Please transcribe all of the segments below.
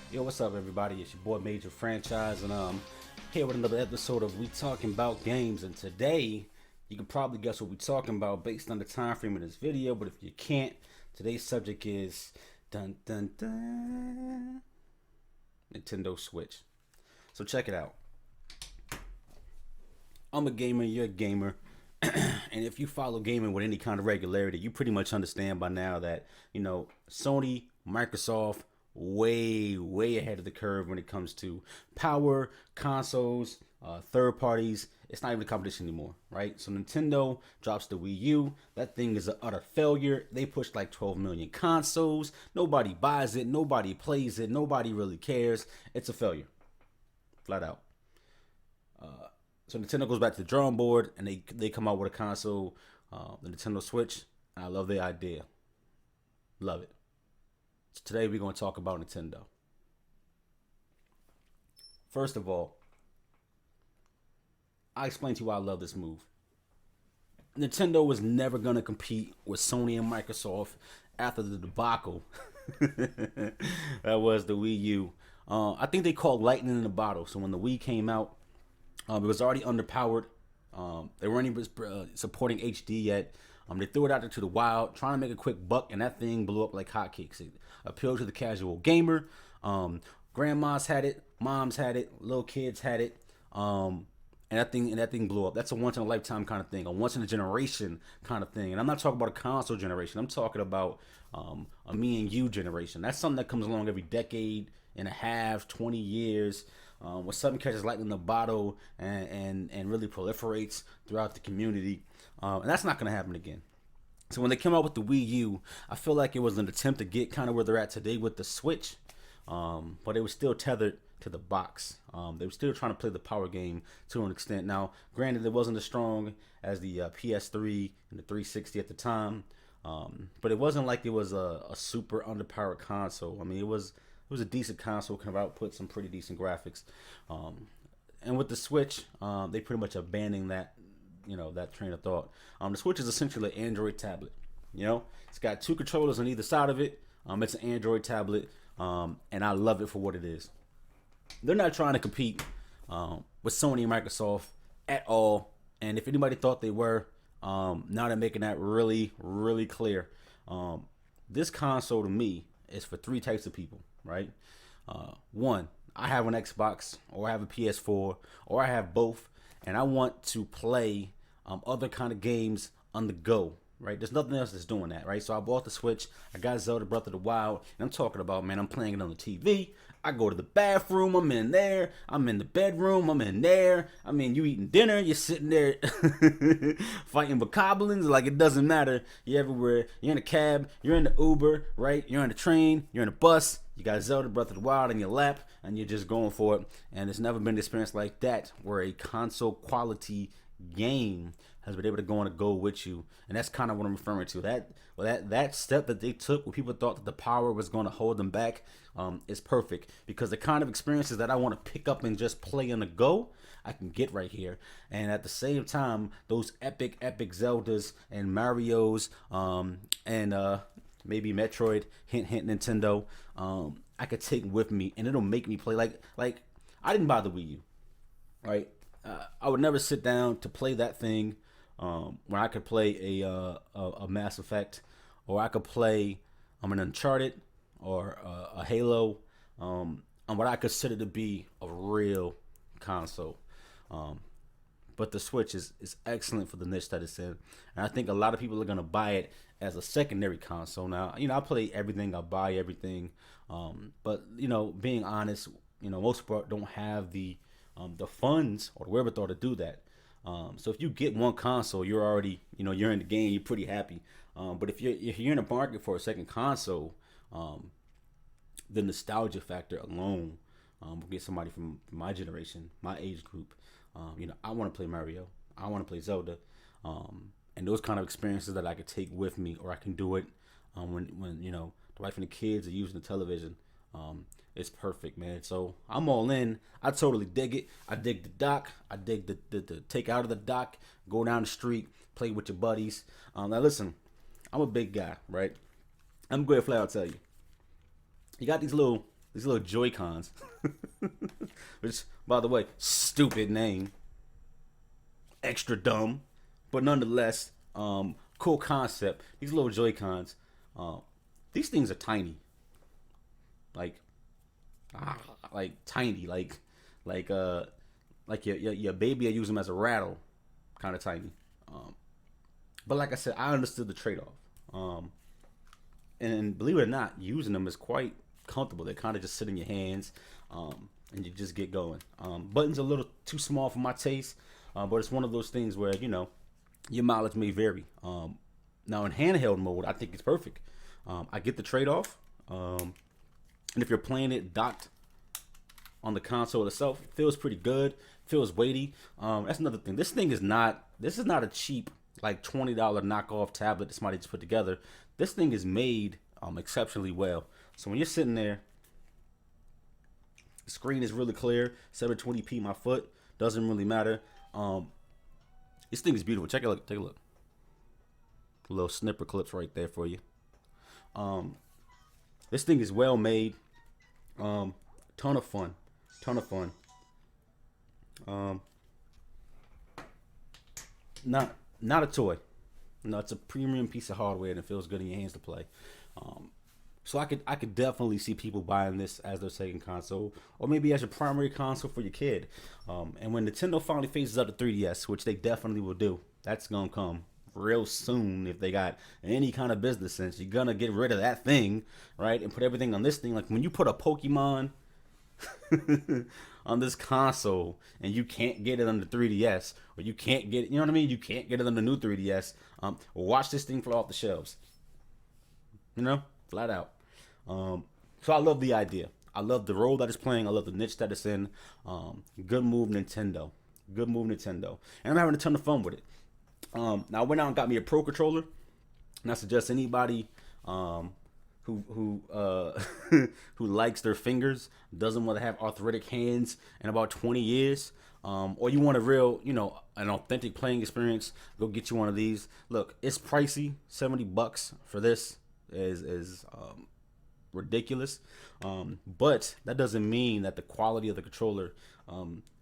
Yo, what's up, everybody? It's your boy Major Franchise, and here with another episode of We Talking About Games. And today, you can probably guess what we're talking about based on the time frame of this video. But if you can't, today's subject is dun dun dun Nintendo Switch. So check it out. I'm a gamer. You're a gamer. And if you follow gaming with any kind of regularity, you pretty much understand by now that Sony, Microsoft, way ahead of the curve when it comes to power, consoles, third parties. It's not even a competition anymore, right? So Nintendo drops the Wii U. That thing is an utter failure. They pushed like 12 million consoles. Nobody buys it. Nobody plays it. Nobody really cares. It's a failure, flat out. So Nintendo goes back to the drawing board and they come out with a console, the Nintendo Switch. And I love the idea. Love it. So today we're going to talk about Nintendo. First of all, I explained to you why I love this move. Nintendo was never going to compete with Sony and Microsoft after the debacle that was the Wii U. I think they called lightning in a bottle. So when the Wii came out, it was already underpowered. They weren't even supporting HD yet. They threw it out there to the wild, trying to make a quick buck, and that thing blew up like hotcakes. It appealed to the casual gamer. Grandmas had it, moms had it, little kids had it, and that thing blew up. That's a once in a lifetime kind of thing, a once in a generation kind of thing. And I'm not talking about a console generation. I'm talking about a me and you generation. That's something that comes along every decade and a half, 20 years. When something catches lightning in the bottle and really proliferates throughout the community. And that's not going to happen again. So when they came out with the Wii U, I feel like it was an attempt to get kind of where they're at today with the Switch. But it was still tethered to the box. They were still trying to play the power game to an extent. Now, granted, it wasn't as strong as the PS3 and the 360 at the time. But it wasn't like it was a super underpowered console. I mean, it was a decent console, can output some pretty decent graphics. And with the Switch, they pretty much abandoning that, that train of thought. The Switch is essentially an Android tablet. It's got two controllers on either side of it. It's an Android tablet, and I love it for what it is. They're not trying to compete with Sony and Microsoft at all. And if anybody thought they were, now they're making that really clear. This console to me is for three types of people, right? One, I have an Xbox, or I have a PS4, or I have both, and I want to play other kind of games on the go, right? There's nothing else that's doing that, right? So I bought the Switch, I got Zelda Breath of the Wild, and I'm talking about, man, I'm playing it on the TV. I go to the bathroom, I'm in there. I'm in the bedroom, I'm in there. I mean, you eating dinner, you're sitting there fighting bokoblins. Like, it doesn't matter. You're everywhere. You're in a cab, you're in the Uber, right? You're on the train, you're in a bus. You got Zelda Breath of the Wild in your lap, and you're just going for it. And there's never been an experience like that where a console quality game has been able to go on a go with you. And that's kind of what I'm referring to. That step that they took where people thought that the power was going to hold them back is perfect, because the kind of experiences that I want to pick up and just play on the go, I can get right here. And at the same time, those epic Zeldas and Marios and maybe Metroid, hint Nintendo, I could take with me, and it'll make me play like I didn't buy the Wii U, right? I would never sit down to play that thing when I could play a Mass Effect, or I could play an Uncharted or a Halo, on what I consider to be a real console. But the Switch is excellent for the niche that it's in, and I think a lot of people are gonna buy it as a secondary console. Now, I play everything, I buy everything, but being honest, most people don't have the funds or the wherewithal to do that. So if you get one console, you're already, you're in the game, you're pretty happy. But if you're in the market for a second console, the nostalgia factor alone will get somebody from my generation, my age group. I want to play Mario, I want to play Zelda, and those kind of experiences that I could take with me, or I can do it when the wife and the kids are using the television. It's perfect, man. So I'm all in. I totally dig it. I dig the dock. I dig the take out of the dock, go down the street, play with your buddies. Now listen, I'm a big guy, right? I'm going to flat out tell you. You got this These little Joy Cons, which, by the way, stupid name, extra dumb, but nonetheless, cool concept. These little Joy Cons, these things are tiny, like, like tiny, like your baby. I use them as a rattle, kind of tiny. But like I said, I understood the trade off. And believe it or not, using them is quite comfortable. They kind of just sit in your hands, and you just get going. Buttons are a little too small for my taste, but it's one of those things where your mileage may vary. Now in handheld mode, I think it's perfect. I get the trade off, and if you're playing it docked on the console itself, it feels pretty good. Feels weighty. That's another thing. This is not a cheap like $20 knockoff tablet that somebody just put together. This thing is made exceptionally well. So when you're sitting there, the screen is really clear. 720p my foot, doesn't really matter. This thing is beautiful. Take a look. A little snipper clips right there for you. This thing is well made. Ton of fun. Not a toy. No, it's a premium piece of hardware and it feels good in your hands to play. So I could definitely see people buying this as their second console, or maybe as your primary console for your kid. And when Nintendo finally phases out the 3DS, which they definitely will do, that's gonna come real soon. If they got any kind of business sense, you're gonna get rid of that thing, right, and put everything on this thing. Like when you put a Pokemon on this console and you can't get it on the 3DS, or you can't get it, you know what I mean? You can't get it on the new 3DS. Watch this thing fly off the shelves. Flat out. So I love the idea. I love the role that it's playing. I love the niche that it's in. Good move, Nintendo. And I'm having a ton of fun with it. Now I went out and got me a Pro controller, and I suggest anybody who who likes their fingers, doesn't want to have arthritic hands in about 20 years, or you want a real, an authentic playing experience, go get you one of these. Look, it's pricey. $70 for this is ridiculous, but that doesn't mean that the quality of the controller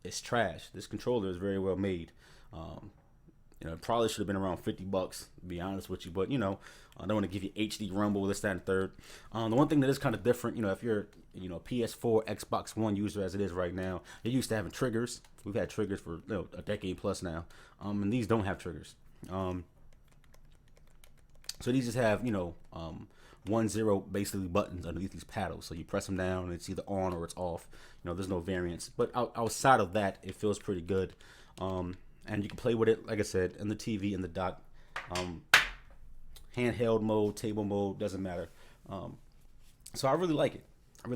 is trash. This controller is very well made. It probably should have been around $50, to be honest with you. But I don't want to give you HD rumble, this, that, and third. The one thing that is kind of different, if you're PS4, Xbox One user as it is right now, you're used to having triggers. We've had triggers for a decade plus now, and these don't have triggers. So these just have 1-0 basically buttons underneath these paddles. So you press them down and it's either on or it's off. There's no variance. But outside of that, it feels pretty good. And you can play with it, like I said, in the TV, in the dock. Handheld mode, table mode, doesn't matter. So I really like it. I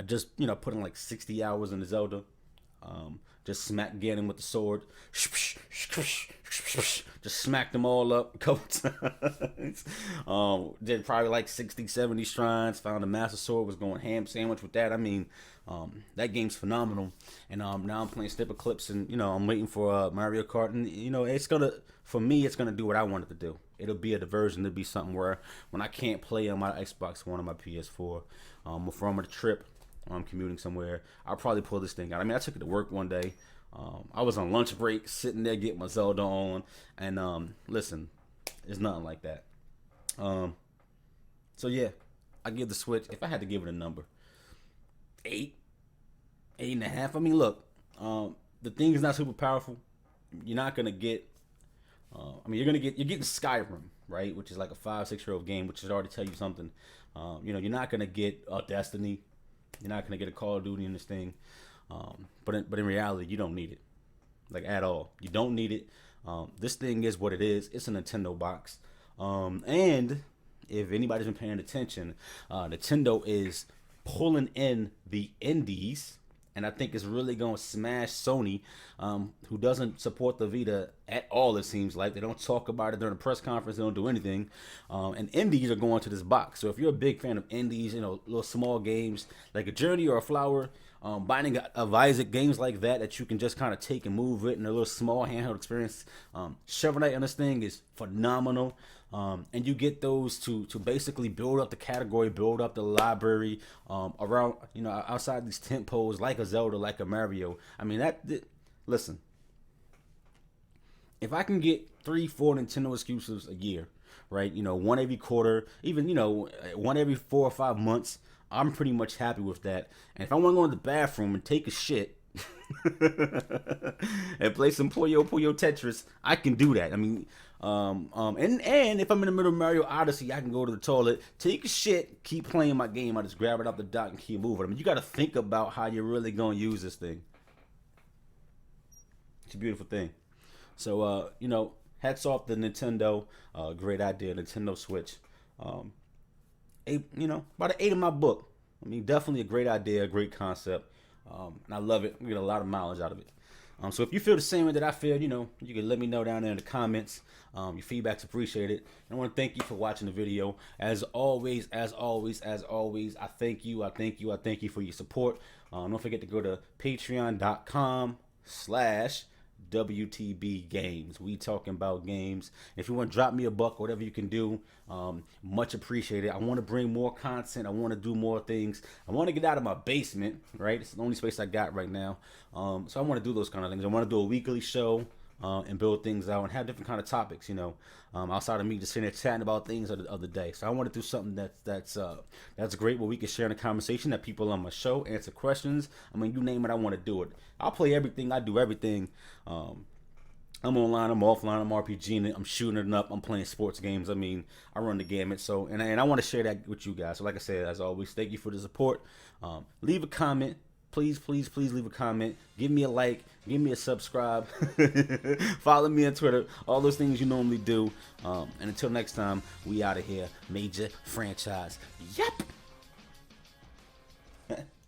just, put in like 60 hours in the Zelda. Just smack Ganon with the sword. Just smacked them all up a couple times. Did probably like 60, 70 shrines. Found a Master Sword, was going ham sandwich with that. I mean, that game's phenomenal. And now I'm playing Snipper Clips, and I'm waiting for Mario Kart. And it's gonna do what I want it to do. It'll be a diversion. It'll be something where when I can't play on my Xbox One or my PS4, if I'm on a trip, I'm commuting somewhere, I'll probably pull this thing out. I mean, I took it to work one day. I was on lunch break, sitting there getting my Zelda on, and listen, it's nothing like that. So yeah, I give the Switch, if I had to give it a number, 8.5. I mean, look, the thing is not super powerful. You're not gonna get. You're getting Skyrim, right? Which is like a 5-6-year-old game, which should already tell you something. You're not gonna get Destiny. You're not gonna get a Call of Duty in this thing. But in reality, you don't need it, like at all. You don't need it. This thing is what it is. It's a Nintendo box. And if anybody's been paying attention, Nintendo is pulling in the indies, and I think it's really going to smash Sony, who doesn't support the Vita at all, it seems like. They don't talk about it during a press conference. They don't do anything. And indies are going to this box. So if you're a big fan of indies, little small games like a Journey or a Flower, Binding of Isaac, games like that you can just kind of take and move it in a little small handheld experience. Shovel Knight on this thing is phenomenal. And you get those to basically build up the category, build up the library around, outside these tent poles, like a Zelda, like a Mario. I mean, listen, if I can get 3, 4 Nintendo exclusives a year, right? One every quarter, even one every 4 or 5 months, I'm pretty much happy with that. And if I want to go in the bathroom and take a shit and play some Puyo Puyo Tetris, I can do that. I mean, and if I'm in the middle of Mario Odyssey, I can go to the toilet, take a shit, keep playing my game. I just grab it out the dock and keep moving. I mean, you got to think about how you're really gonna use this thing. It's a beautiful thing. So, hats off to Nintendo. Great idea, Nintendo Switch. About an 8 in my book. I mean, definitely a great idea, a great concept. And I love it. We get a lot of mileage out of it. So if you feel the same way that I feel, you can let me know down there in the comments. Your feedback's appreciated. And I want to thank you for watching the video. As always, I thank you. I thank you for your support. Don't forget to go to patreon.com/WTB Games. We talking about games. If you want to drop me a buck, whatever you can do, much appreciated. I want to bring more content. I want to do more things. I want to get out of my basement, right? It's the only space I got right now. So I want to do those kind of things. I want to do a weekly show and build things out and have different kind of topics, outside of me just sitting there chatting about things of the day. So I want to do something that's great, where we can share in a conversation, that people on my show answer questions. I mean, you name it, I want to do it. I'll play everything. I do everything. I'm online, I'm offline, I'm RPGing it, I'm shooting it up, I'm playing sports games. I mean, I run the gamut. So, and I want to share that with you guys. So, like I said, as always, thank you for the support. Leave a comment. Please leave a comment. Give me a like. Give me a subscribe. Follow me on Twitter. All those things you normally do. And until next time, we out of here. Major franchise. Yep.